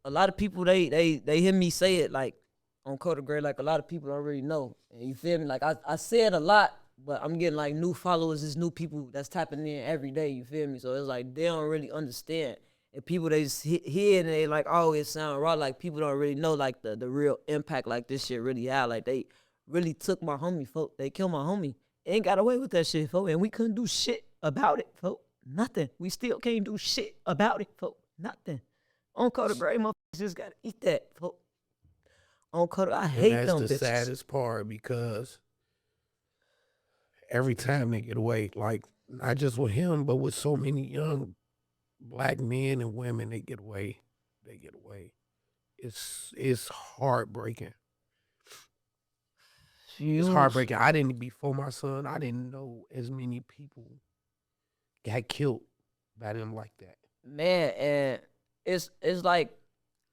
a lot of people they hear me say it like on Kota Gray, like a lot of people don't really know. And you feel me? Like I say it a lot, but I'm getting like new followers, there's new people that's tapping in every day, you feel me? So it's like they don't really understand. And people they just hear and they like, oh, it sound raw. Like people don't really know like the real impact like this shit really had. Like they really took my homie, folk. They killed my homie. Ain't got away with that shit, folk. And we couldn't do shit about it, folk. Nothing. We still can't do shit about it, folk. Nothing. On Kota Gray, motherfuckers just gotta eat that, folk. On Kota, I And hate that's them the bitches. saddest part because every time they get away, like not just with him, but with so many young black men and women, they get away. They get away. It's heartbreaking. It's Huge. heartbreaking. I didn't before my son. I didn't know as many people got killed by them like that. Man, and it's like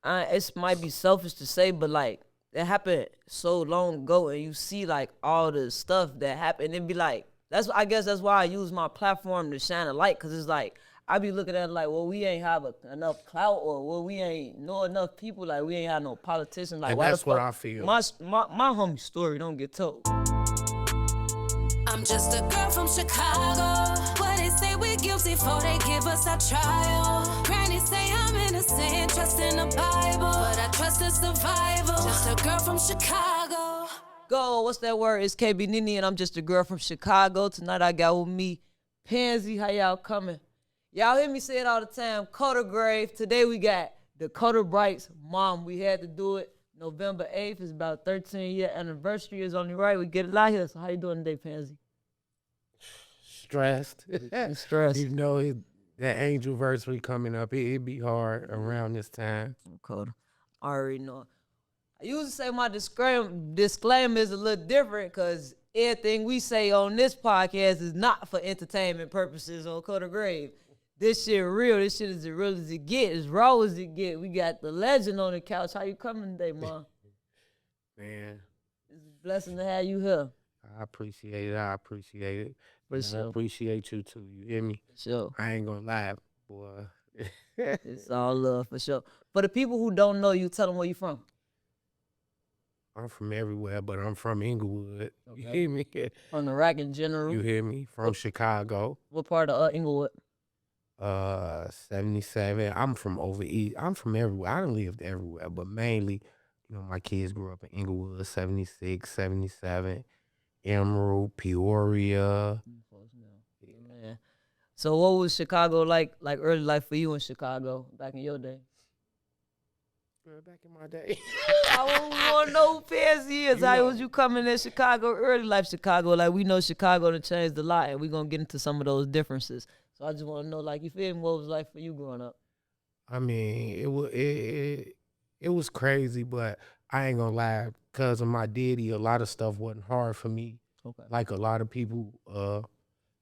it might be selfish to say, but like it happened so long ago, and you see like all the stuff that happened, and be like, I guess that's why I use my platform to shine a light, cause it's like I be looking at it like, well, we ain't have enough clout, or well, we ain't know enough people, like we ain't have no politicians, like And why the that's what fuck I feel. my homie story don't get told. I'm just a girl from Chicago. What they say we're guilty for, they give us our trial. Granny say I'm innocent, trust in the Bible, but I trust in survival. Just a girl from Chicago. Go, what's that word? It's KB Nene, and I'm just a girl from Chicago. Tonight I got with me Panzy. How y'all coming? Y'all hear me say it all the time. Kota Grave. Today we got Dakota Bright's mom. We had to do it November 8th. It's about 13-year anniversary. It's only right we get it out here. So how you doing today, Panzy? Stressed. Stressed. You know, that angel anniversary coming up. It'd be hard around this time. Kota. I already know. I usually say my disclaimer is a little different because everything we say on this podcast is not for entertainment purposes on Kota Grave. This shit real. This shit is as real as it get, as raw as it get. We got the legend on the couch. How you coming today, Mom? Man, It's a blessing to have you here. I appreciate it. I appreciate it. For And I sure. appreciate you too. You hear me? For sure. I ain't gonna lie, boy. It's all love, for sure. For the people who don't know you, tell them where you from. I'm from everywhere, but I'm from Inglewood. Okay. You hear me? From the rack in general. You hear me? From Chicago. What part of Inglewood? 77. I'm from over east. I'm from everywhere. I done lived everywhere, but mainly, you know, my kids grew up in Inglewood, 76, 77, Emerald, Peoria. Man. So what was Chicago like early life for you in Chicago back in your day? Back in my day. I want to know who Panzy is. How was you coming in Chicago, early life Chicago? Like, we know Chicago done changed a lot, and we're going to get into some of those differences. So I just want to know, like, you feel me, what was like for you growing up? I mean, it was crazy, but I ain't gonna lie, because of my daddy, a lot of stuff wasn't hard for me. Okay. Like a lot of people,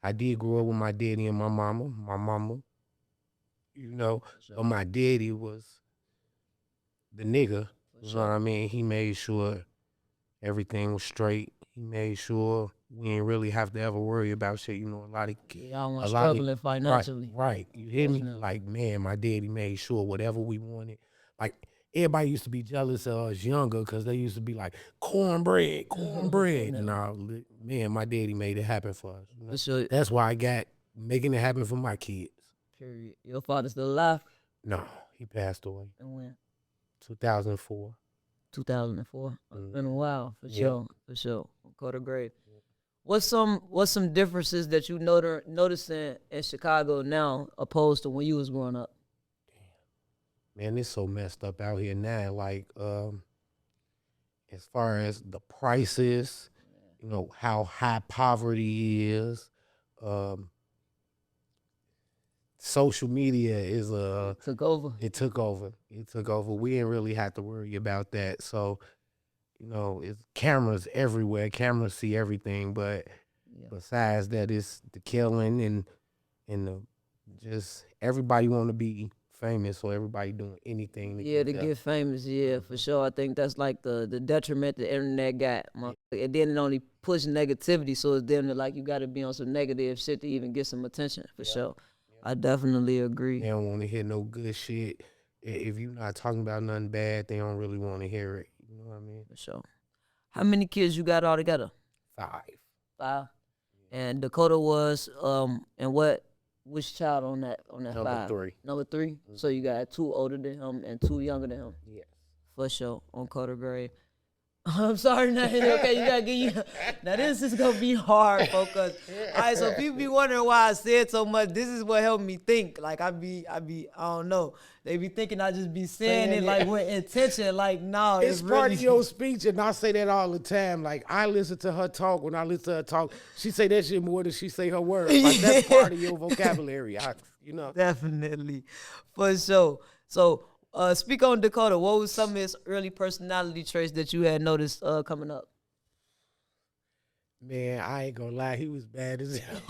I did grow up with my daddy and my mama. My mama, you know, but my daddy was the nigga. You know what I mean? He made sure everything was straight. He made sure we ain't really have to ever worry about shit. You know, a lot of Y'all weren't struggling financially. Right. You hear me? Like, man, my daddy made sure whatever we wanted. Like, everybody used to be jealous of us younger because they used to be like, cornbread. Nah, man, my daddy made it happen for us. You know? Sure. That's why I got making it happen for my kids. Period. Your father still alive? No, he passed away. And when? 2004. 2004. It's been a while, for Yeah. sure. For sure. Kota Grave. What's some differences that you noticing in Chicago now opposed to when you was growing up? Man, it's so messed up out here now. Like, as far as the prices, you know, how high poverty is, social media is Took over. It took over. We didn't really have to worry about that. So, you know, it's cameras everywhere. Cameras see everything, but besides that, it's the killing and the just everybody want to be famous, so everybody doing anything to get famous. Yeah, for sure. I think that's like the detriment the internet got. And then it only push negativity, so it's then like you got to be on some negative shit to even get some attention. For sure. I definitely agree. They don't want to hear no good shit. if you're not talking about nothing bad, they don't really want to hear it. You know what I mean? For sure. How many kids you got all together? 5. 5. And Dakota was and which child on that Number 5? 3. Number 3. So you got 2 older than him and 2 younger than him. Yes. For sure. On Kota grade. I'm sorry, Nene. Okay, you gotta get you. Now this is gonna be hard, focus. All right, so people be wondering why I said so much. This is what helped me think. Like I don't know. They be thinking I just be saying it like with intention. Like no, It's really part of your speech, and I say that all the time. Like I listen to her talk. When I listen to her talk, she say that shit more than she say her words. Like that's part of your vocabulary. You know. Definitely, for sure. So, speak on Dakota. What was some of his early personality traits that you had noticed coming up? Man, I ain't gonna lie, he was bad as hell.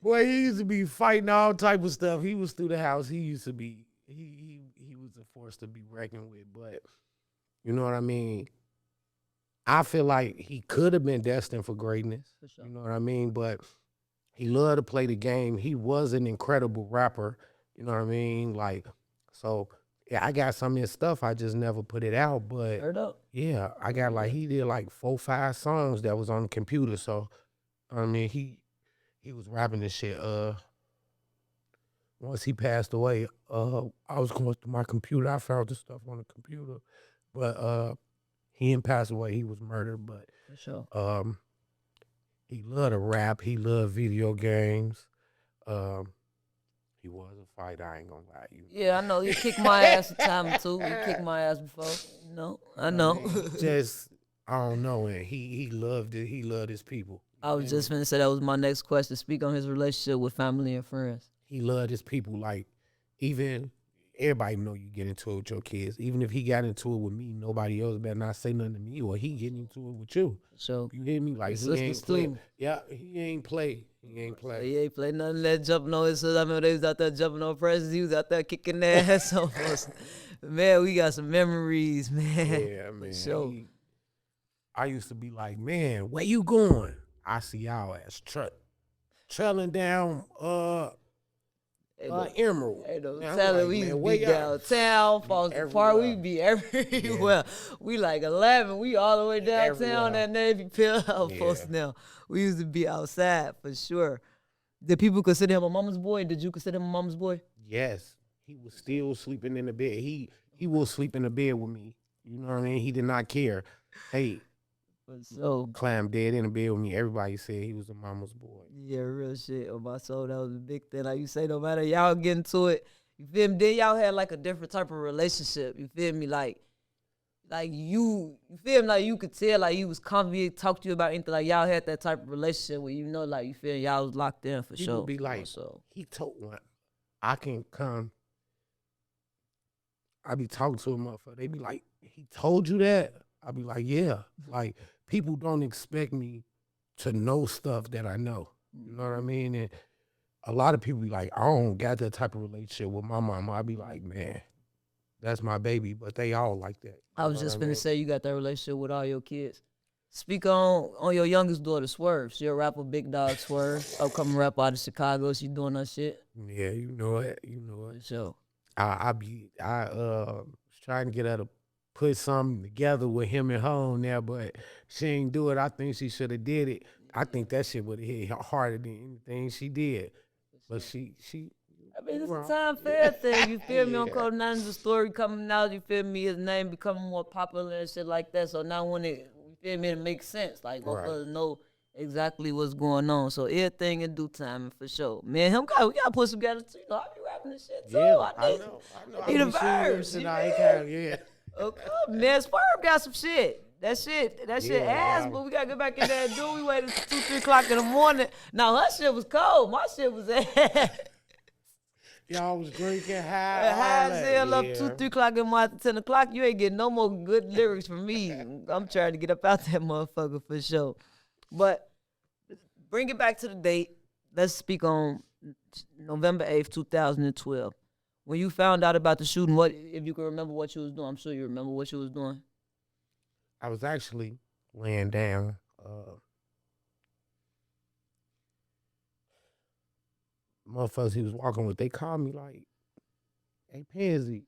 Boy, he used to be fighting all type of stuff. He was through the house. He used to be he was a force to be reckoned with. But you know what I mean? I feel like he could have been destined for greatness. For sure. You know what I mean? But he loved to play the game. He was an incredible rapper. You know what I mean? Like, so yeah, I got some of his stuff. I just never put it out. But Heard up. yeah, I got like he did like 4, 5 songs that was on the computer. So I mean he was rapping this shit. Once he passed away, I was going through my computer. I found the stuff on the computer. But he didn't pass away. He was murdered. But For sure. he loved to rap. He loved video games. He was a fighter. I ain't gonna lie to you. Yeah, I know. You kicked my ass a time or two. You kicked my ass before. No, I know. Just I don't know. And he loved it. He loved his people. I was just gonna say that was my next question. Speak on his relationship with family and friends. He loved his people. Like even everybody know you get into it with your kids. Even if he got into it with me, nobody else better not say nothing to me, or he getting into it with you. So You hear me? Like his he ain't sisters play. too. Yeah, he ain't play. He ain't play. He ain't play nothing that jumping on his. I remember they was out there jumping on presses. He was out there kicking their ass almost. Man, we got some memories, man. Yeah, man. sure. I used to be like, man, where you going? I see y'all ass trailing down Emerald. Hey, no, Man, I'm telling like, we man, used to where be y'all? downtown, Foster Park. We Everywhere. be everywhere. We like 11. We all the way downtown Everywhere. at Navy Pill outpost Yeah. now. We used to be outside for sure. Did people consider him a mama's boy? Did you consider him a mama's boy? Yes, he was still sleeping in the bed. He will sleep in the bed with me. You know what I mean? He did not care. Hey, So climb dead in the bed with me. Everybody said he was a mama's boy. yeah, real shit. On my soul, that was a big thing. Like you say, no matter y'all get into it, you feel me? Then y'all had like a different type of relationship. You feel me? Like you feel me? Like you could tell, like he was comfy, talk to you about anything. Like y'all had that type of relationship where you know, like you feel y'all was locked in for People sure. be like, so he told one, I can come. I be talking to a motherfucker. They be like, he told you that? I be like, yeah. Like people don't expect me to know stuff that I know. You know what I mean? And a lot of people be like, I don't got that type of relationship with my mama. I be like, man, that's my baby. But they all like that. I was just gonna say you got that relationship with all your kids. Speak on your youngest daughter, Swerve. She a rapper, Big Dog Swerve, upcoming rapper out of Chicago. She doing that shit. Yeah, you know it. You know it. So I was trying to get her to put something together with him and her on there, but she ain't do it. I think she should have did it. I think that shit would have hit harder than anything she did. But she I mean, it's Well, a time fair thing. You feel me? On Yeah. Kota, now there's a story coming out. You feel me? His name becoming more popular and shit like that. So now when you feel me, it makes sense. Like both of us know exactly what's going on. So everything in due time, for sure. Man, we gotta put some together too. You know, I be rapping this shit too. Yeah, I need- know. need a be seeing verse, this you and I ain't feel kinda- yeah. Okay, man, Swerve got some shit. That shit Yeah, ass, wow. but we gotta get back in there and do. We waited 2, 3 o'clock in the morning. Now her shit was cold. My shit was ass. Y'all was drinking high. High all as that. hell up Yeah. 2, 3 o'clock in the morning, 10 o'clock. You ain't getting no more good lyrics from me. I'm trying to get up out that motherfucker for sure. But bring it back to the date. Let's speak on November 8th, 2012. When you found out about the shooting, what if you can remember what you was doing? I'm sure you remember what you was doing. I was actually laying down. Motherfuckers he was walking with, they called me like, hey Panzy,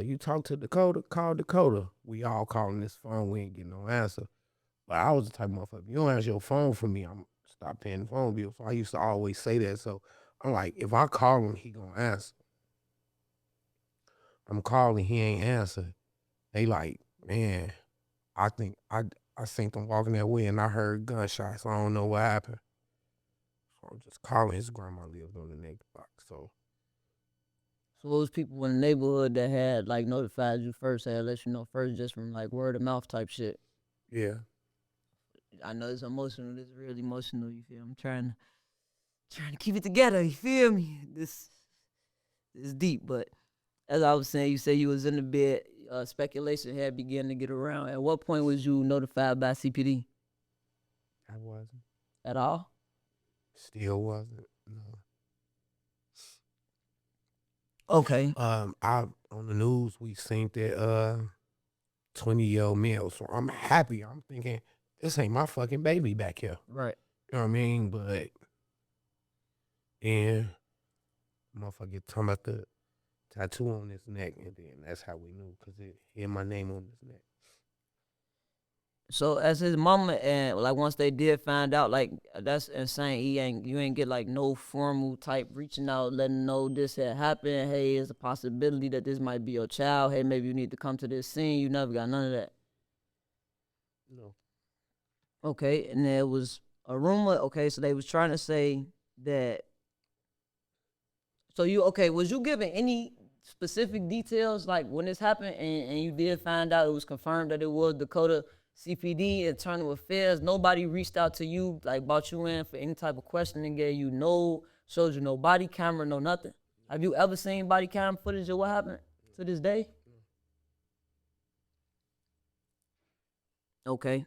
you talk to Dakota, call Dakota. We all calling this phone, we ain't getting no answer. But I was the type of motherfucker, you don't answer your phone for me, I'm stop paying the phone bill. So I used to always say that. So I'm like, if I call him, he gonna answer. I'm calling, he ain't answer. They like, man, I think I seen them walking that way and I heard gunshots. I don't know what happened. So I'm just calling. His grandma lived on the next block. So those people in the neighborhood that had like notified you first, had let you know first, just from like word of mouth type shit. yeah. I know it's emotional. This is real emotional. You feel? I'm trying to keep it together. You feel me? This is deep, but as I was saying, you said you was in the bed. Speculation had begun to get around. At what point was you notified by CPD? I wasn't. At all? Still wasn't. No. Okay. I on the news we seen that 20-year-old male. So I'm happy. I'm thinking this ain't my fucking baby back here. Right. You know what I mean? But and motherfucker talking about the tattoo on his neck, and then that's how we knew because it had my name on his neck. So as his mama, and like once they did find out, like that's insane. You ain't get like no formal type reaching out, letting know this had happened. Hey, it's a possibility that this might be your child. Hey, maybe you need to come to this scene. You never got none of that. No. Okay, and there was a rumor. Okay, so they was trying to say that. So was you given any specific details like when this happened and you did find out it was confirmed that it was Dakota CPD internal affairs? Nobody reached out to you, like brought you in for any type of questioning, gave you showed you no body camera, no nothing? Have you ever seen body cam footage of what happened to this day? Okay.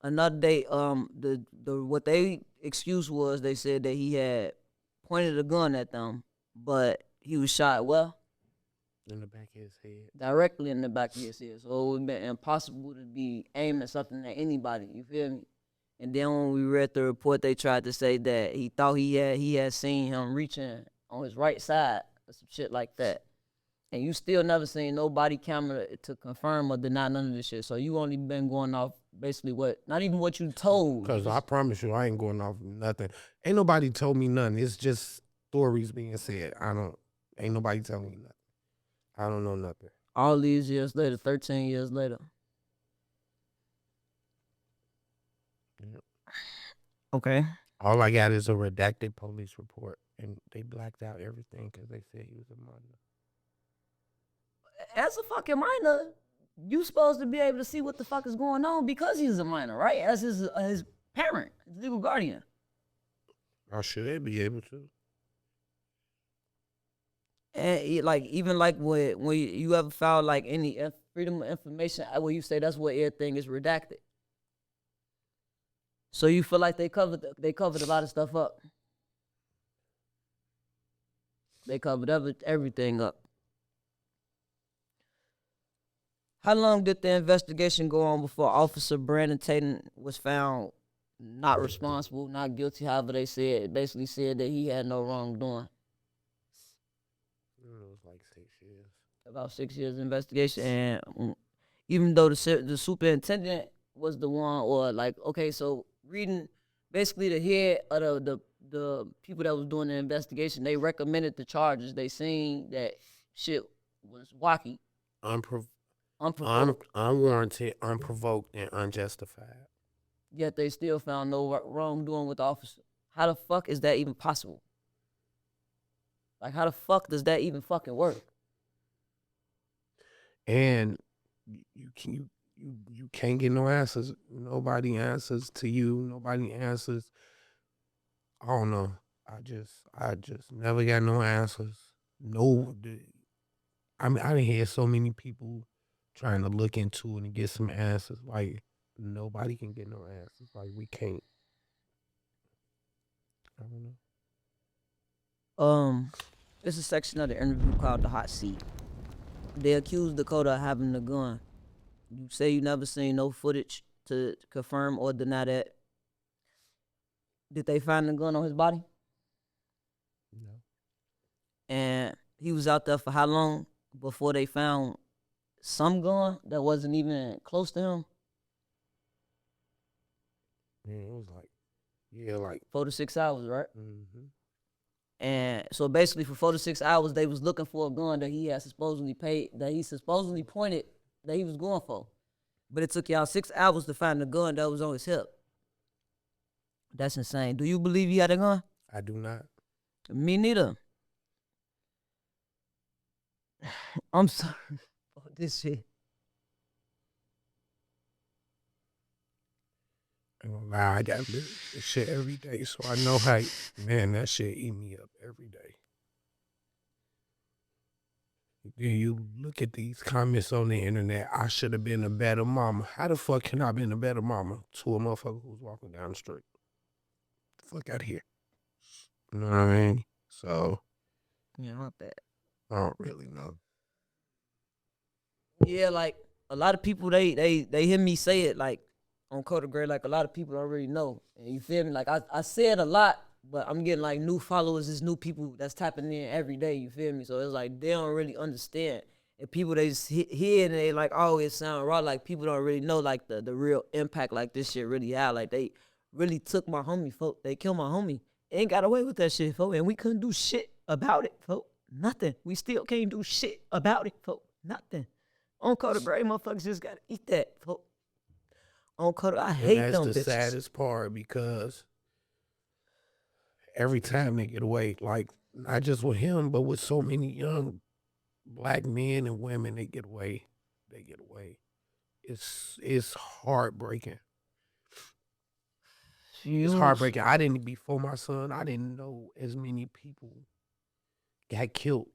Another day, the what they excuse was, they said that he had pointed a gun at them, but he was shot in the back of his head. directly in the back of his head. So it would have been impossible to be aiming something at anybody. You feel me? And then when we read the report, they tried to say that he thought he had seen him reaching on his right side or some shit like that. And you still never seen no body camera to confirm or deny none of this shit. So you only been going off basically not even what you told. Because I promise you, I ain't going off nothing. Ain't nobody told me nothing. It's just stories being said. Ain't nobody telling me nothing. I don't know nothing. All these years later, 13 years later. Yep. Okay. All I got is a redacted police report, and they blacked out everything because they said he was a minor. As a fucking minor, you supposed to be able to see what the fuck is going on because he's a minor, right? As his parent, his legal guardian. I should be able to. And even when you ever filed like any freedom of information, where you say that's where everything is redacted. So you feel like they covered a lot of stuff up. They covered everything up. How long did the investigation go on before Officer Brandon Tatum was found not responsible, not guilty, however they said? It basically said that he had no wrongdoing. It was like 6 years. About 6 years investigation, and even though the superintendent was the one, or like, okay, so reading basically the head of the people that was doing the investigation, they recommended the charges. They seen that shit was wacky, unwarranted, unprovoked, and unjustified. yet they still found no wrongdoing with the officer. How the fuck is that even possible? Like, how the fuck does that even fucking work? And you can't get no answers. Nobody answers to you. Nobody answers. I don't know. I just never got no answers. No, I mean, I didn't hear so many people trying to look into it and get some answers. Like, nobody can get no answers. Like, we can't. I don't know. It's a section of the interview called the hot seat. They accused Dakota of having the gun. You say you never seen no footage to confirm or deny that. Did they find the gun on his body? No. And he was out there for how long before they found some gun that wasn't even close to him? Man, it was like 4 to 6 hours, right? mm-hmm. And so basically, for 4 to 6 hours, they was looking for a gun that he supposedly pointed that he was going for. But it took y'all 6 hours to find the gun that was on his hip. That's insane. Do you believe he had a gun? I do not. Me neither. I'm sorry for this shit. I ain't gonna lie, I got live this shit every day, so I know how. Man, that shit eat me up every day. Then you look at these comments on the internet. I should have been a better mama. How the fuck can I been a better mama to a motherfucker who's walking down the street? The fuck out of here. You know what I mean? So Yeah, not that. I don't really know. Yeah, like a lot of people they hear me say it like on Kota Gray, like a lot of people already know. And you feel me? Like I say it a lot, but I'm getting like new followers, there's new people that's tapping in every day, you feel me? So it's like they don't really understand. And people they just hear and they like, oh, it sound raw. Like people don't really know like the real impact like this shit really had. Like they really took my homie, folk. They killed my homie. Ain't got away with that shit, folk. And we couldn't do shit about it, folk. Nothing. We still can't do shit about it, folk. Nothing. On Kota Gray, motherfuckers just gotta eat that, folk. On Kota, I hate them bitches. That's the saddest part because every time they get away, like not just with him, but with so many young black men and women, they get away. It's heartbreaking. It's heartbreaking. I didn't, before my son, I didn't know as many people got killed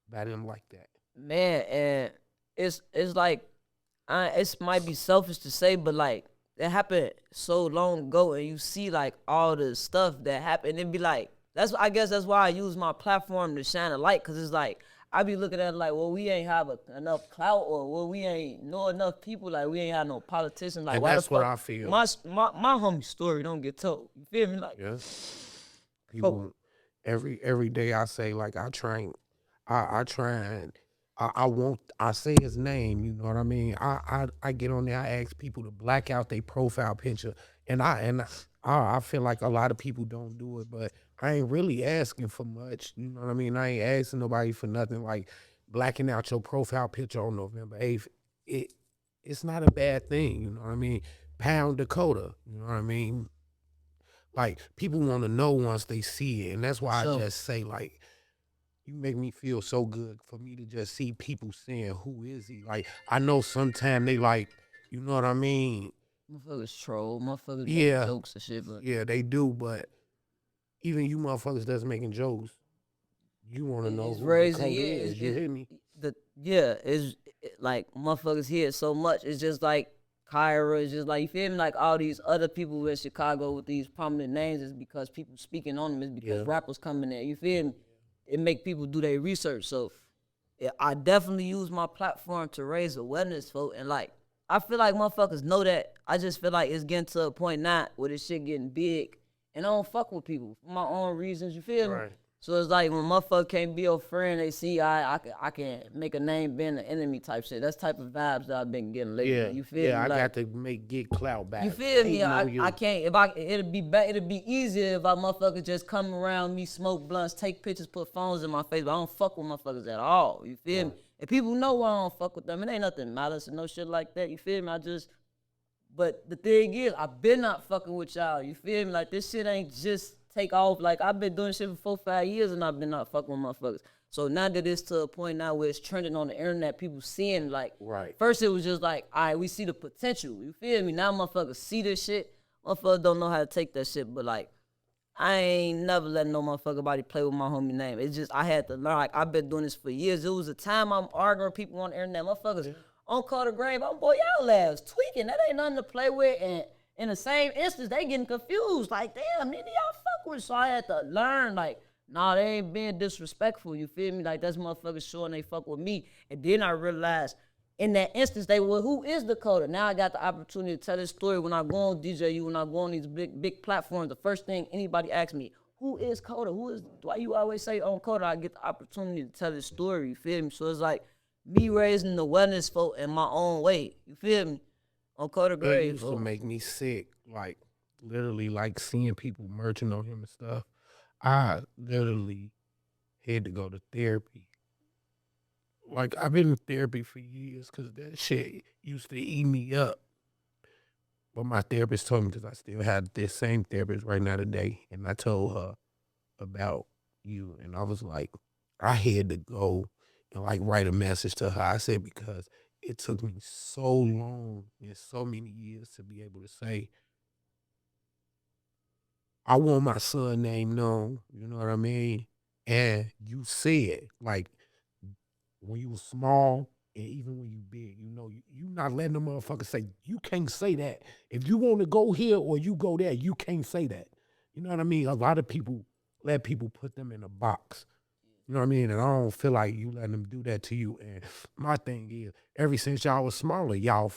by them like that. Man, and it's like, it might be selfish to say, but like, it happened so long ago, and you see like all the stuff that happened, and be like, I guess that's why I use my platform to shine a light, cause it's like I be looking at it like, well, we ain't have enough clout, or well, we ain't know enough people, like we ain't have no politicians, like and why that's the fuck what I feel. My homie's story don't get told. You feel me? Like people every day I say like I say his name, you know what I mean? I get on there, I ask people to black out their profile picture, and I feel like a lot of people don't do it, but I ain't really asking for much, you know what I mean? I ain't asking nobody for nothing, like blacking out your profile picture on November 8th. It's not a bad thing, you know what I mean? Pound Dakota, you know what I mean? Like people want to know once they see it, and that's why I just say like, you make me feel so good for me to just see people saying, who is he? Like, I know sometimes they like, you know what I mean? Motherfuckers troll, motherfuckers make jokes and shit, but yeah, they do, but even you motherfuckers that's making jokes, you want to know who Dakota is, you hear me? It's like motherfuckers hear it so much, it's just like Kyra, it's just like, you feel me? Like all these other people in Chicago with these prominent names is because people speaking on them, is because rappers coming in, you feel me? It make people do their research. So I definitely use my platform to raise awareness, folks. And like, I feel like motherfuckers know that. I just feel like it's getting to a point now where this shit getting big, and I don't fuck with people for my own reasons. You feel me? So it's like when motherfucker can't be your friend, they see I can make a name being an enemy type shit. That's type of vibes that I've been getting lately. Yeah, you feel me? Yeah, I like, got to get clout back. You feel me? I can't. It'd be easier if I motherfuckers just come around me, smoke blunts, take pictures, put phones in my face. But I don't fuck with motherfuckers at all. You feel me? And people know why I don't fuck with them. It ain't nothing malice or no shit like that. You feel me? But the thing is, I been not fucking with y'all. You feel me? Like this shit ain't just take off. Like I've been doing shit for 4-5 years and I've been not fucking with motherfuckers. So now that it's to a point now where it's trending on the internet, people seeing like, first it was just like, all right, we see the potential. You feel me? Now motherfuckers see this shit. Motherfuckers don't know how to take that shit. But like, I ain't never letting no motherfucker body play with my homie name. It's just, I had to learn. Like, I've been doing this for years. It was a time I'm arguing with people on the internet. Motherfuckers on Kota Grave, boy, y'all laughs tweaking. That ain't nothing to play with. And in the same instance, they getting confused. Like, damn, nigga, y'all fuck with. So I had to learn, like, nah, they ain't being disrespectful. You feel me? Like, that's motherfuckers showing they fuck with me. And then I realized in that instance, they were, who is Dakota? Now I got the opportunity to tell this story when I go on DJU, when I go on these big platforms. The first thing anybody asks me, who is Kota? Why you always say on Kota I get the opportunity to tell his story, you feel me? So it's like me raising the wellness folk in my own way, you feel me? On Kota It grave, used to make me sick, like literally, like seeing people merching on him and stuff. I literally had to go to therapy. Like I've been in therapy for years because that shit used to eat me up. But my therapist told me because I still had this same therapist right now today, and I told her about you, and I was like, I had to go and like write a message to her. I said because it took me so long and so many years to be able to say I want my son name known. You know what I mean? And you said like when you was small and even when you big, you not letting the motherfucker say you can't say that. If you want to go here or you go there, you can't say that. You know what I mean? A lot of people let people put them in a box. You know what I mean? And I don't feel like you letting them do that to you. And my thing is, ever since y'all was smaller, y'all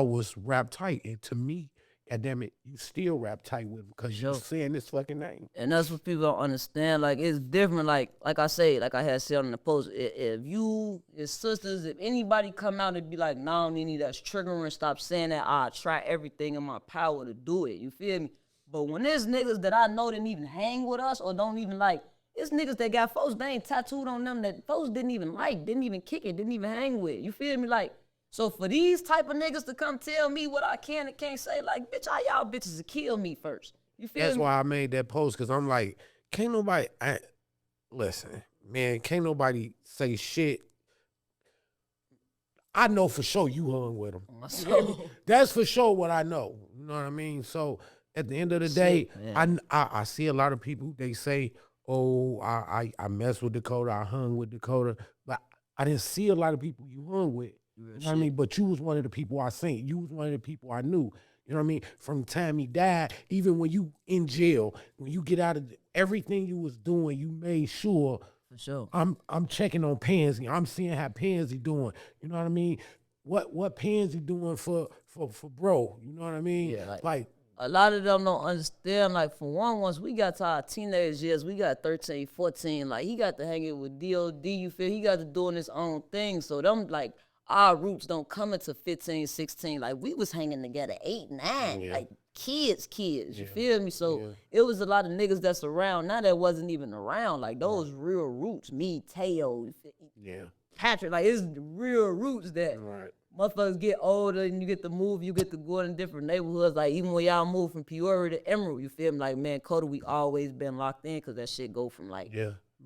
was rap tight. And to me, goddamn it, you still rap tight with them because you saying this fucking name. And that's what people don't understand. Like it's different. Like I say, like I had said on the post, if you, your sisters, if anybody come out and be like, "Nah, Nene, that's triggering. Stop saying that." I try everything in my power to do it. You feel me? But when there's niggas that I know didn't even hang with us or don't even like, it's niggas that got folks they ain't tattooed on them that folks didn't even like, didn't even kick it, didn't even hang with. You feel me? Like. So for these type of niggas to come tell me what I can and can't say, like, bitch, how y'all bitches to kill me first? You feel That's me? why I made that post because I'm like, can't nobody listen, man, can't nobody say shit. I know for sure you hung with him. That's for sure what I know. You know what I mean? So at the end of the day, I see a lot of people, they say, oh, I messed with Dakota, I hung with Dakota, but I didn't see a lot of people you hung with. You know what I mean? But you was one of the people I seen. You was one of the people I knew. You know what I mean? From the time he died, even when you in jail, when you get out of everything you was doing, you made sure. For sure. I'm checking on Panzy. I'm seeing how Panzy doing. You know what I mean? What Panzy doing for bro? You know what I mean? Yeah, like a lot of them don't understand. Like for one, once we got to our teenage years, we got 13, 14. Like he got to hanging with DOD. You feel? He got to doing his own thing. So them like our roots don't come into 15, 16. Like we was hanging together 8, 9. Like kids. You feel me? So it was a lot of niggas that's around now that wasn't even around. Like those real roots. Me, Teo, Patrick. Like it's the real roots that motherfuckers get older and you get to move. You get to go in different neighborhoods. Like even when y'all move from Peoria to Emerald, you feel me? Like man, Kota, we always been locked in because that shit go from like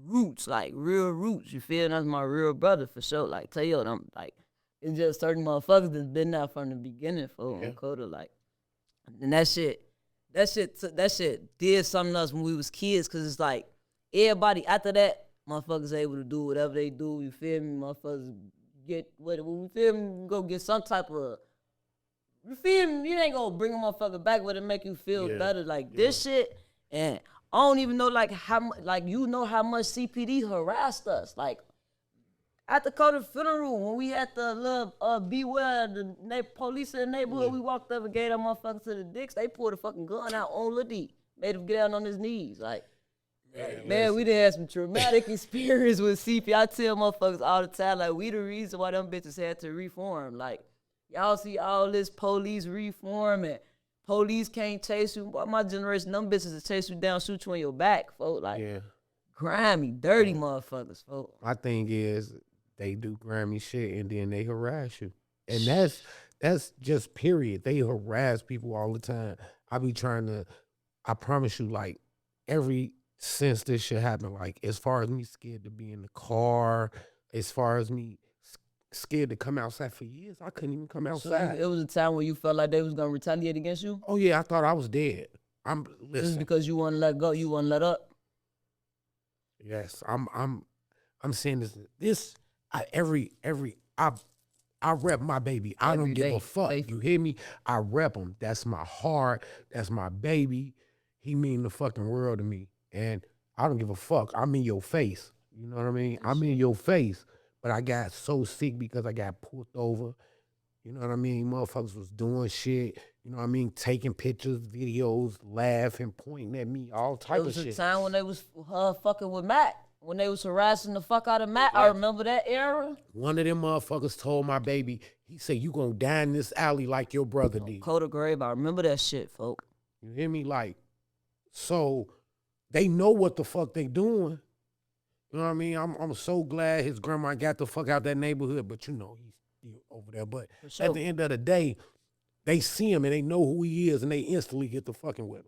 roots, like real roots. You feel me? That's my real brother for sure. Like Teo, them like. It's just certain motherfuckers that's been there from the beginning for Kota, like, and that shit did something to us when we was kids, cause it's like everybody after that, motherfuckers able to do whatever they do. You feel me? Motherfuckers get what you feel me? Go get some type of. You feel me? You ain't gonna bring a motherfucker back with it make you feel better like this shit. And I don't even know like how much, like you know how much CPD harassed us, like. At the Kota funeral, when we had the little beware the police in the neighborhood, we walked up and gave that motherfucker to the dicks. They pulled a fucking gun out on Lil D, made him get down on his knees. Like, man, we done had some traumatic experience with CP. I tell motherfuckers all the time, like, we the reason why them bitches had to reform. Like, y'all see all this police reform and police can't chase you. Boy, my generation, them bitches will chase you down, shoot you in your back, folks. Like, grimy, dirty motherfuckers, folks. My thing is, they do grimy shit and then they harass you. And that's just period. They harass people all the time. I promise you, like, since this shit happened, like, as far as me scared to be in the car, as far as me scared to come outside for years, I couldn't even come outside. So it was a time where you felt like they was gonna retaliate against you? Oh yeah, I thought I was dead. Just because you want to let go, you want to let up? Yes, I'm saying this. I rep my baby. I don't give a fuck. You hear me? I rep him. That's my heart. That's my baby. He mean the fucking world to me. And I don't give a fuck. I'm in your face. You know what I mean? I'm in your face. But I got so sick because I got pulled over. You know what I mean? Motherfuckers was doing shit. You know what I mean? Taking pictures, videos, laughing, pointing at me, all There type of was a shit. time when they was fucking with Matt. When they was harassing the fuck out of Matt. I remember that era. One of them motherfuckers told my baby, he said, you gonna die in this alley like your brother did. Kota grave. I remember that shit, folk. You hear me? Like, so they know what the fuck they doing. You know what I mean? I'm so glad his grandma got the fuck out that neighborhood, but you know, he's still over there. But sure. at the end of the day, they see him and they know who he is and they instantly get the fucking with him.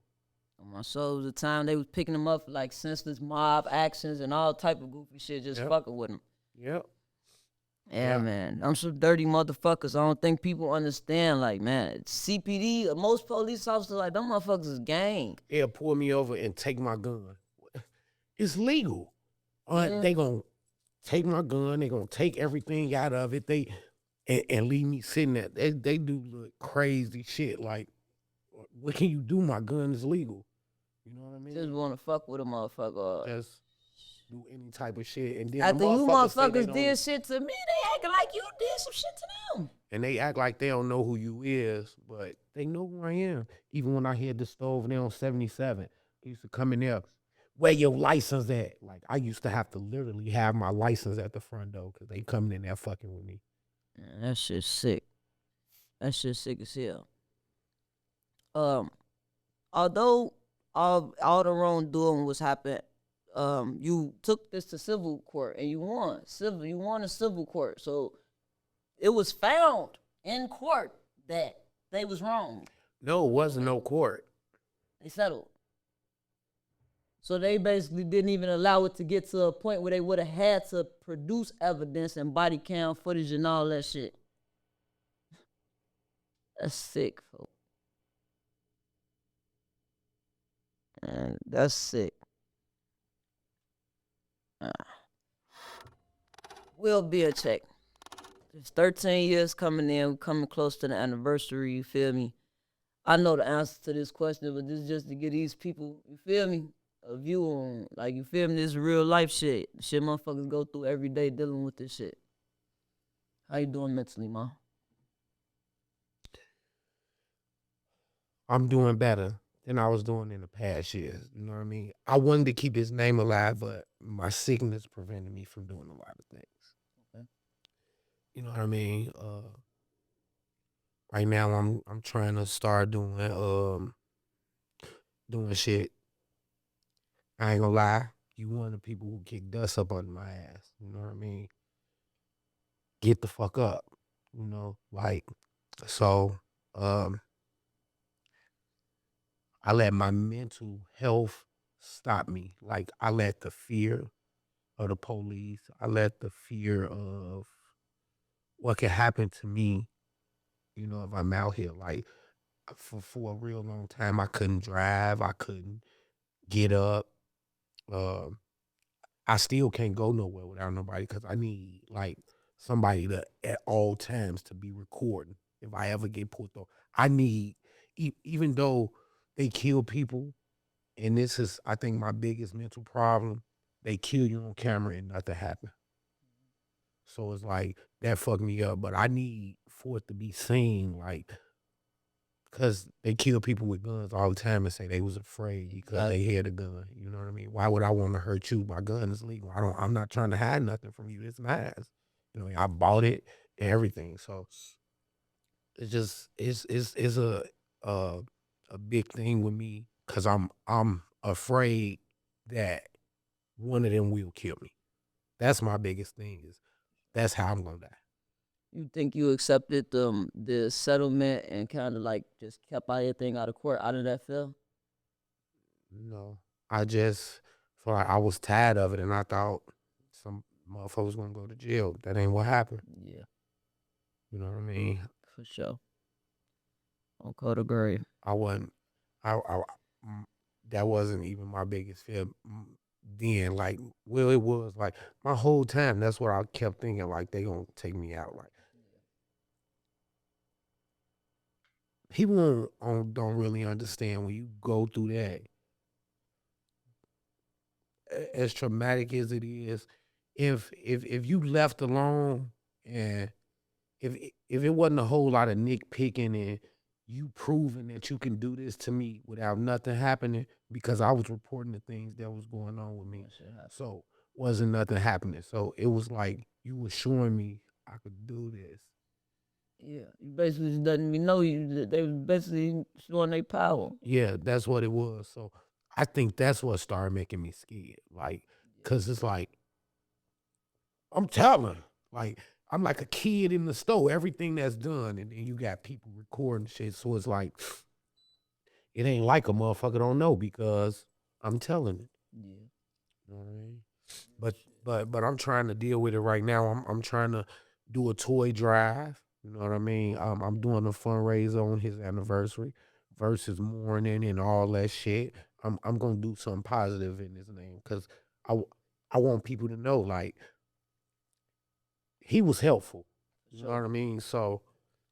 On my soul, was the time they was picking him up for like senseless mob actions and all type of goofy shit, just fucking with him. Yep. Yeah, man. I'm some dirty motherfuckers. I don't think people understand. Like, man, CPD, most police officers, like, them motherfuckers is gang. They'll pull me over and take my gun. It's legal. They gonna take my gun. They gonna take everything out of it. And leave me sitting there. They do look crazy shit. Like, what can you do? My gun is legal. You know what I mean? Just want to fuck with a motherfucker. Just do any type of shit. And then after you motherfuckers did shit to me, they acting like you did some shit to them. And they act like they don't know who you is, but they know who I am. Even when I hit the store over there on 77, he used to come in there, where your license at? Like, I used to have to literally have my license at the front door because they coming in there fucking with me. Man, that shit's sick. That shit's sick as hell. Although all the wrongdoing was happening, you took this to civil court and you won. You won a civil court. So it was found in court that they was wrong. No, it wasn't no court. They settled. So they basically didn't even allow it to get to a point where they would have had to produce evidence and body cam footage and all that shit. That's sick, folks. Man, that's sick. We'll be a check. It's 13 years coming in, coming close to the anniversary, you feel me? I know the answer to this question, but this is just to get these people, you feel me, a view on, like, you feel me, this real life shit. Shit motherfuckers go through every day dealing with this shit. How you doing mentally, ma? I'm doing better than I was doing in the past years. You know what I mean? I wanted to keep his name alive, but my sickness prevented me from doing a lot of things. Okay. You know what I mean? Right now I'm trying to start doing shit. I ain't gonna lie. You one of the people who kick dust up under my ass. You know what I mean? Get the fuck up. You know, like, so I let my mental health stop me. Like, I let the fear of the police, I let the fear of what could happen to me, you know, if I'm out here. Like, for a real long time, I couldn't drive, I couldn't get up. I still can't go nowhere without nobody because I need, like, somebody to at all times to be recording. If I ever get pulled over, I need, even though they kill people, and this is, I think, my biggest mental problem. They kill you on camera and nothing happen. So it's like, that fucked me up. But I need for it to be seen, like, because they kill people with guns all the time and say they was afraid because they had a gun. You know what I mean? Why would I want to hurt you? My gun is legal. I'm not trying to hide nothing from you. It's mine. You know, I bought it and everything. So it's just, it's a big thing with me because I'm afraid that one of them will kill me. That's my biggest thing, is that's how I'm gonna die. You think you accepted the settlement and kind of like just kept everything out of court out of that fear? No, I just feel like I was tired of it, and I thought some motherfuckers gonna go to jail. That ain't what happened. Yeah, You know what I mean? for sure. On Kota grave. I wasn't. That wasn't even my biggest fear then. Like, well, it was like my whole time. That's what I kept thinking. Like, they gonna take me out. Like, people don't really understand when you go through that. As traumatic as it is, if you left alone, and if it wasn't a whole lot of nitpicking and you proving that you can do this to me without nothing happening because I was reporting the things that was going on with me. So wasn't nothing happening. So it was like you were showing me I could do this. Yeah, you basically just letting me know they was basically showing their power. Yeah, that's what it was. So I think that's what started making me scared. Like, cause it's like I'm telling, like I'm like a kid in the store. Everything that's done, and then you got people recording shit. So it's like it ain't like a motherfucker don't know because I'm telling it. Yeah. You know what I mean? But I'm trying to deal with it right now. I'm trying to do a toy drive. You know what I mean? I'm doing a fundraiser on his anniversary versus mourning and all that shit. I'm gonna do something positive in his name because I I want people to know like he was helpful. You know what I mean? So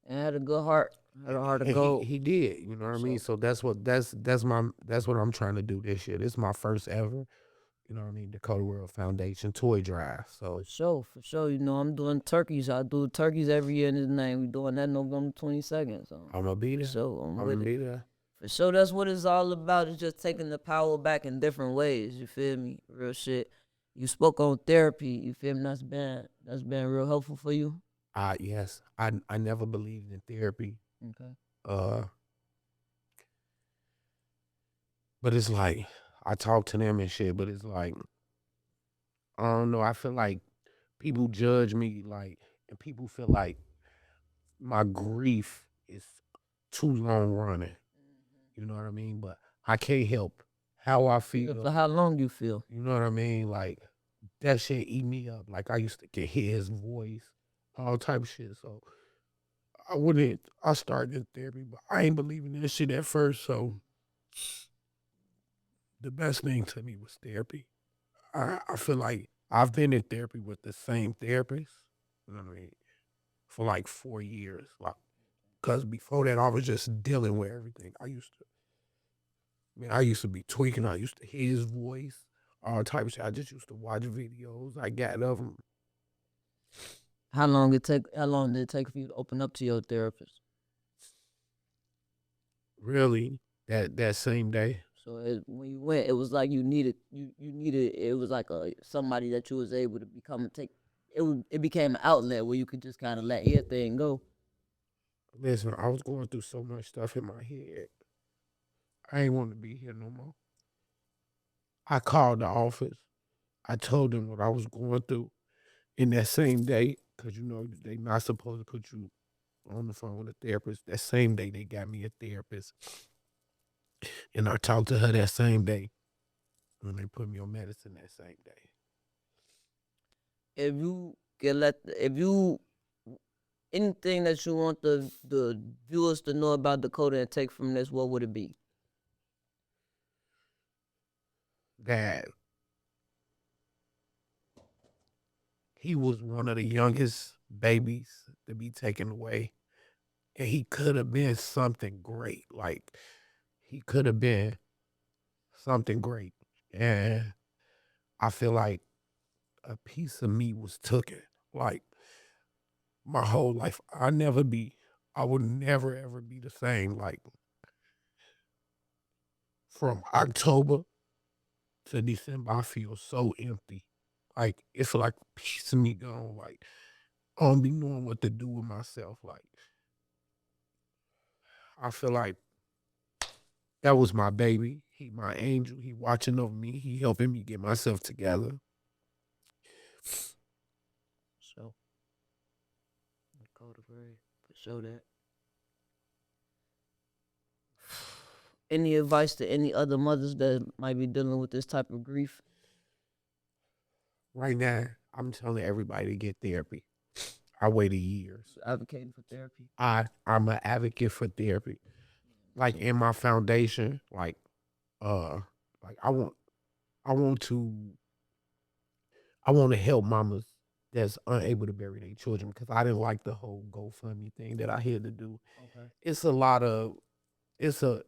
And had a good heart. Had a heart of and he gold. he did. You know what I mean? So that's what I'm trying to do this year. This is my first ever. You know what I mean? Dakota World Foundation toy drive. So For sure. You know, I'm doing turkeys. I do turkeys every year in his name. We doing that November 22nd. So I'm gonna be there. so I'm I'm with gonna it. be there. For sure, that's what it's all about. It's just taking the power back in different ways. You feel me? Real shit. You spoke on therapy. You feel me? That's been real helpful for you. Yes, I never believed in therapy. Okay. Uh, but it's like I talk to them and shit. But it's like I don't know. I feel like people judge me like, and people feel like my grief is too long running. You know what I mean? But I can't help how I Yeah, feel. for how long you feel? You know what I mean? Like that shit eat me up. Like I used to get hear his voice, all type of shit. So I wouldn't. I started in therapy, but I ain't believing in this shit at first. So the best thing to me was therapy. I feel like I've been in therapy with the same therapist. You know what I mean? For like 4 years. Like, cause before that I was just dealing with everything. I used to be tweaking. I used to hear his voice, all type of shit. I just used to watch videos. I got of him. How long it take? How long did it take for you to open up to your therapist? Really, that same day. So when you went, it was like you needed. It was like somebody that you was able to become take. It became an outlet where you could just kind of let everything go. Listen, I was going through so much stuff in my head. I ain't want to be here no more. I called the office. I told them what I was going through in that same day, because you know they not supposed to put you on the phone with a therapist. That same day they got me a therapist, and I talked to her that same day, and they put me on medicine that same day. If you anything that you want the viewers to know about Dakota and take from this, what would it be? That he was one of the youngest babies to be taken away, and he could have been something great. Like he could have been something great, and I feel like a piece of me was taken. Like my whole life, I would never ever be the same. Like from October to December, I feel so empty. Like it's like a piece of me gone. Like I don't be knowing what to do with myself. Like I feel like that was my baby. He my angel. He watching over me. He helping me get myself together. So Dakota Gray for sure that. Any advice to any other mothers that might be dealing with this type of grief? Right now, I'm telling everybody to get therapy. I waited years. Advocating for therapy. I'm an advocate for therapy. Like in my foundation, uh like I want to I want to help mamas that's unable to bury their children because I didn't like the whole GoFundMe thing that I had to do. Okay. It's a lot of it's a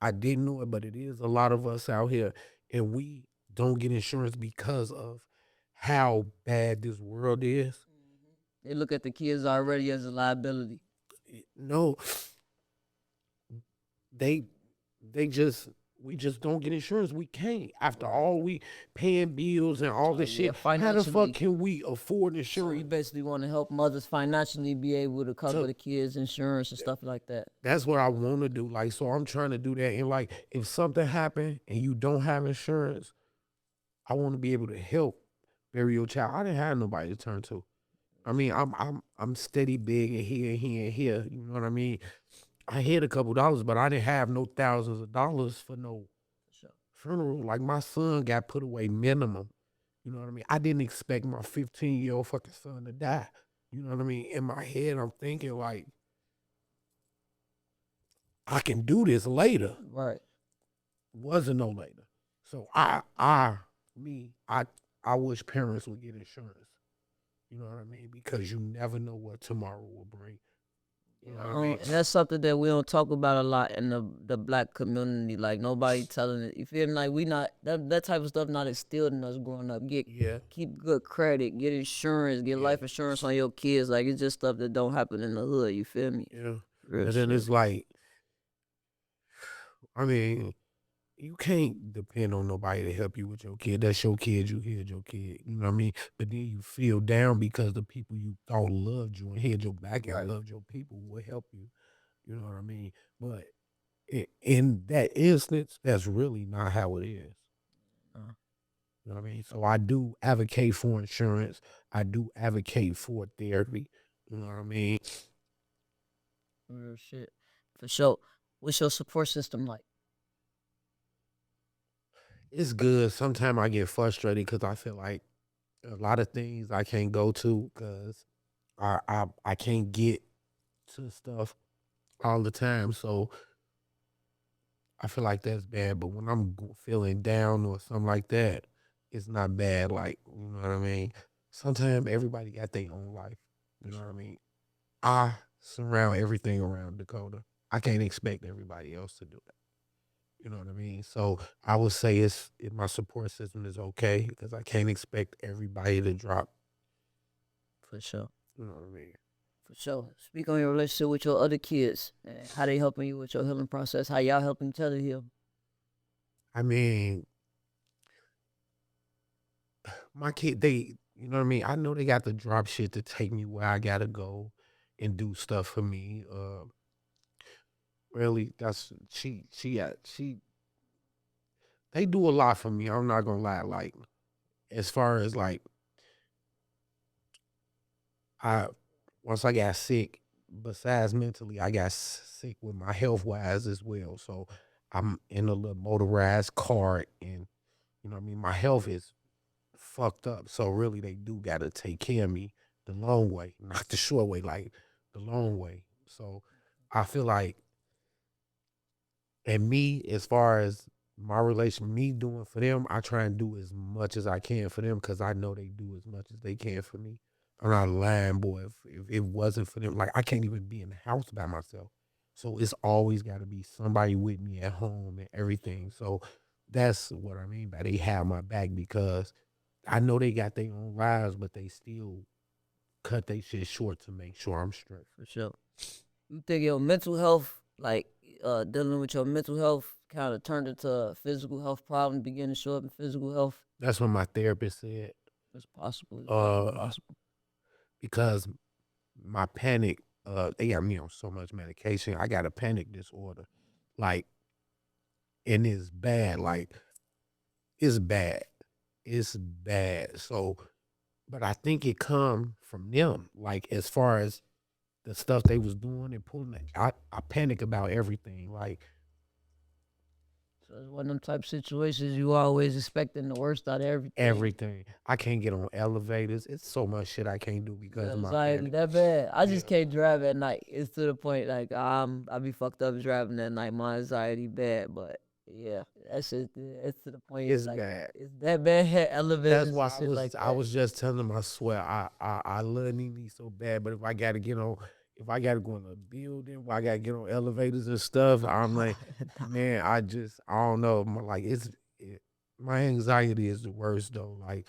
I didn't know it, but it is a lot of us out here and we don't get insurance because of how bad this world is. They look at the kids already as a liability. No, they we just don't get insurance. We can't. After Right. all we paying bills and all So, this yeah, shit, how the fuck financially. can we afford So you insurance? basically want to help mothers financially be able to cover So the kids' insurance and stuff like that. that's what I want to do. Like, so I'm trying to do that. And like, if something happened and you don't have insurance, I want to be able to help bury your child. I didn't have nobody to turn to. I mean, I'm steady big and here and here and here. You know what I mean? I had a couple dollars, but I didn't have no thousands of dollars for no Sure. funeral. Like my son got put away minimum. You know what I mean? I didn't expect my 15-year-old fucking son to die. You know what I mean? In my head, I'm thinking like, I can do this later. Right. Wasn't no later. So me, I wish parents would get insurance. You know what I mean? Because you never know what tomorrow will bring. You know what I mean? And that's something that we don't talk about a lot in the black community. Like nobody telling it. You feel me? Like we not that type of stuff not instilled in us growing up. Yeah. Keep good credit, get insurance, get life insurance on your kids. Like it's just stuff that don't happen in the hood. You feel me? Yeah. Real And then shit. it's like, I mean, you can't depend on nobody to help you with your kid. That's your kid. You heard your kid. You know what I mean? But then you feel down because the people you thought loved you and had your back and Right. loved your people will help you. You know what I mean? But in that instance, that's really not how it is. Uh, You know what I mean? So I do advocate for insurance. I do advocate for therapy. You know what I mean? Real shit. For sure. What's your support system like? It's good. Sometimes I get frustrated because I feel like a lot of things I can't go to because I can't get to stuff all the time. So I feel like that's bad. But when I'm feeling down or something like that, it's not bad. Like, you know what I mean? Sometimes everybody got their own life. You know what I mean? I surround everything around Dakota. I can't expect everybody else to do that. You know what I mean? So I would say my support system is okay because I can't expect everybody to drop. For sure. You know what I mean? For sure. Speak on your relationship with your other kids. And how they helping you with your healing process. How y'all helping each other heal. I mean, my kid, you know what I mean? I know they got to drop shit to take me where I gotta go and do stuff for me. Really, that's they do a lot for me. I'm not gonna lie. Like, as far as like, I once I got sick, besides mentally, I got sick with my health wise as well. So I'm in a little motorized car, and you know what I mean. My health is fucked up. So really, they do gotta take care of me the long way, not the short way, like the long way. So I feel like, and me, as far as my relation, me doing for them, I try and do as much as I can for them because I know they do as much as they can for me. I'm not lying, boy. If it wasn't for them, like I can't even be in the house by myself. So it's always got to be somebody with me at home and everything. So that's what I mean by they have my back because I know they got their own lives, but they still cut their shit short to make sure I'm straight. For sure. You think your mental health, like dealing with your mental health, kind of turned into a physical health problem, begin to show up in physical health? That's what my therapist said. It's possible. It's Uh, possible. because my panic, they got me on so much medication. I got a panic disorder, like, and it's bad. Like, it's bad. It's bad. So, but I think it come from them. Like, as far as the stuff they was doing and pulling, I panic about everything. Like, So it's one of them type of situations you always expecting the worst out of everything. everything. I can't get on elevators. It's so much shit I can't do because of my Anxiety panic. that bad. I just can't drive at night. It's to the point like I be fucked up driving at night. My anxiety bad, but yeah, that's it. It's to the point. It's like, bad. It's that bad. Elevators. That's why and shit like I that. was just telling him, I swear, I love Nene so bad, but if I gotta get on, if I gotta go in a building, where I gotta get on elevators and stuff, I'm like, man, I don't know, like my anxiety is the worst though. Like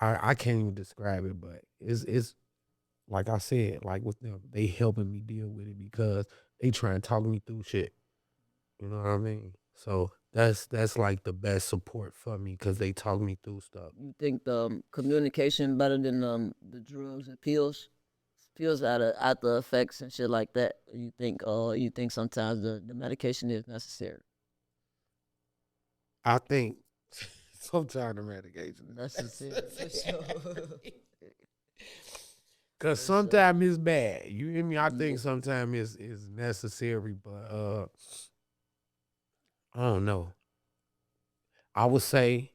I can't even describe it, but it's like I said, like with them, they helping me deal with it because they trying to talk me through shit. You know what I mean? So that's like the best support for me because they talk me through stuff. You think the communication better than the drugs and pills out of after effects and shit like that? Or you think sometimes the medication is necessary? I think sometimes the medication is Necessary for sure. Cause sometimes it's bad. You hear me? I think sometimes it's necessary, but I don't know. I would say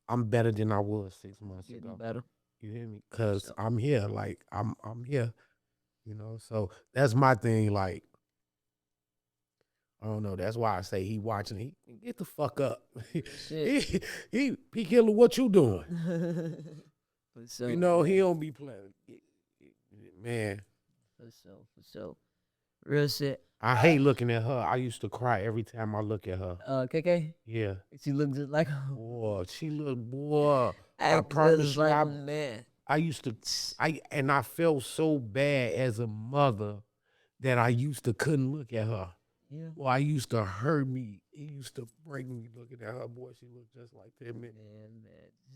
I'm better than I was 6 months Getting ago. better. You hear me? Cause I'm here. Like I'm here. You know, so that's my thing. Like, I don't know. That's why I say he watching. He get the fuck up. Shit. He killer. What you doing? For sure. You know, he don't be playing. Man, For sure. Real shit. I hate looking at her. I used to cry every time I look at her. KK? Yeah. She looks just like her. Boy, she look boy. I Act promise just you, like a man. I used to I felt so bad as a mother that I used to couldn't look at her. Yeah. Well, I used to hurt me. It used to break me looking at her. Boy, she looked just like him. Man.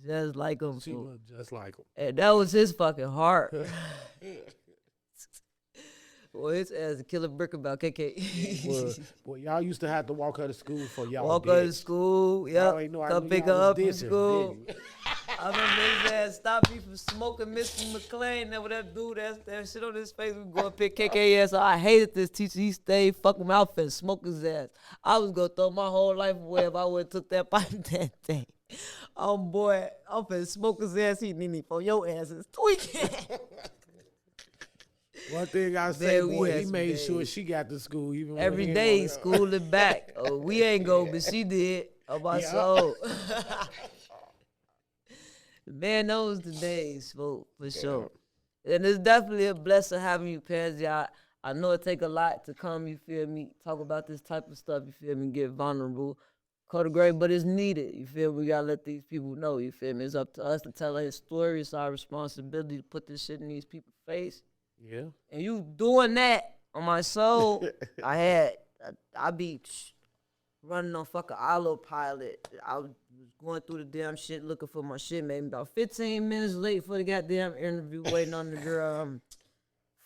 Just like him. She looked just like him. And that was his fucking heart. Boy, his ass a killer brick about KK. Boy, y'all used to have to walk her to school for y'all. Walk her to school, yep. Come pick her up from school. I remember his ass stopped me from smoking Mr. McLean. That with that dude, that shit on his face. We go and pick KK ass. I hated this teacher. He stayed fucking my outfit and smoke his ass. I was gonna throw my whole life away if I would have took that pipe that thing. Boy, I'm finna smoke his ass. He Nene for your ass is tweaking. One thing I say, boy, he made sure she got to school even every day, school and back. Oh, we ain't go, but she did. Oh my soul. Man knows the days, for sure. And it's definitely a blessing having you, Panzy. I know it take a lot to come, you feel me, talk about this type of stuff, you feel me, get vulnerable. Kota Gray, but it's needed, you feel me? We gotta let these people know, you feel me? It's up to us to tell his story. It's our responsibility to put this shit in these people's face. Yeah. And you doing that on my soul, I be running on fucking autopilot. I was going through the damn shit looking for my shit, maybe about 15 minutes late for the goddamn interview, waiting on the girl.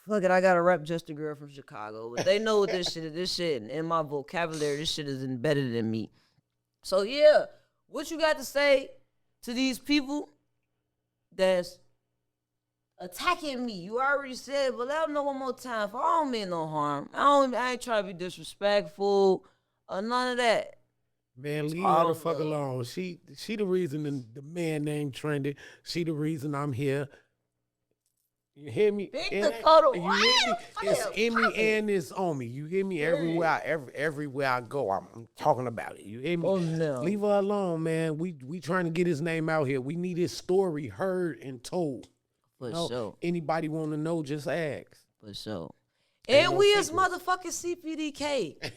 Fuck it, I got to rap just a girl from Chicago. But they know what this shit is. This shit, in my vocabulary, this shit is embedded in me. So yeah, what you got to say to these people that's attacking me? You already said, but let them know one more time. For I don't mean no harm. I ain't trying to be disrespectful or none of that. Man, leave her the fuck alone. She the reason the man name trended. She the reason I'm here. You hear me? Dakota, you hear me? It's in me and it's on me. You hear me? Everywhere I go, I'm talking about it. You hear me? Oh, no. Leave her alone, man. We trying to get his name out here. We need his story heard and told. For sure. Anybody want to know, just ask. For sure. And we is motherfucking CPDK.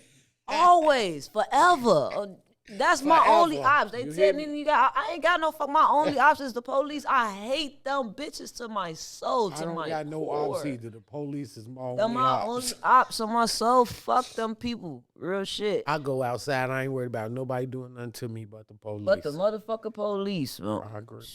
Always. Forever. That's my only ops. They tell me I ain't got no fuck. My only ops is the police. I hate them bitches to my soul. I don't got no ops either. The police is my only ops. My only ops on my soul. Fuck them people. Real shit. I go outside. I ain't worried about nobody doing nothing to me but the police. But the motherfucking police, bro. I agree.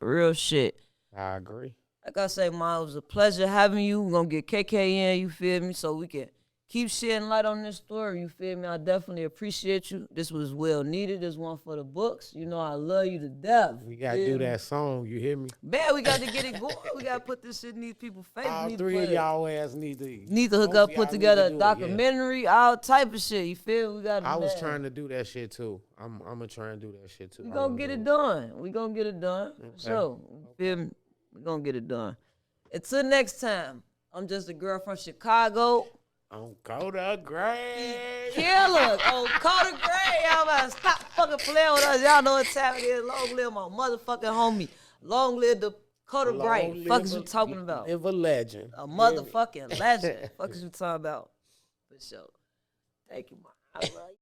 Real shit. I agree. Like I say, man, it was a pleasure having you. We're going to get KK in, you feel me, so we can keep shedding light on this story, you feel me? I definitely appreciate you. This was well needed. This one for the books. You know I love you to death. We got to do that song, you hear me? Man, we got to get it going. We got to put this shit in these people's face. All three of y'all ass need to hook up, put together a documentary, all type of shit, you feel me? I was trying to do that shit too. I'm going to try and do that shit too. We going to get it done. We going to get it done. Okay. So, you feel me? We going to get it done. Until next time, I'm just a girl from Chicago. On Kota Gray. Killer. On Kota Gray. Y'all better stop fucking playing with us. Y'all know what time it is. Long live my motherfucking homie. Long live the Kota Gray. Fuck is you talking about? Live a legend. A motherfucking legend. Fuck is you talking about? For sure. Thank you, man. I love you.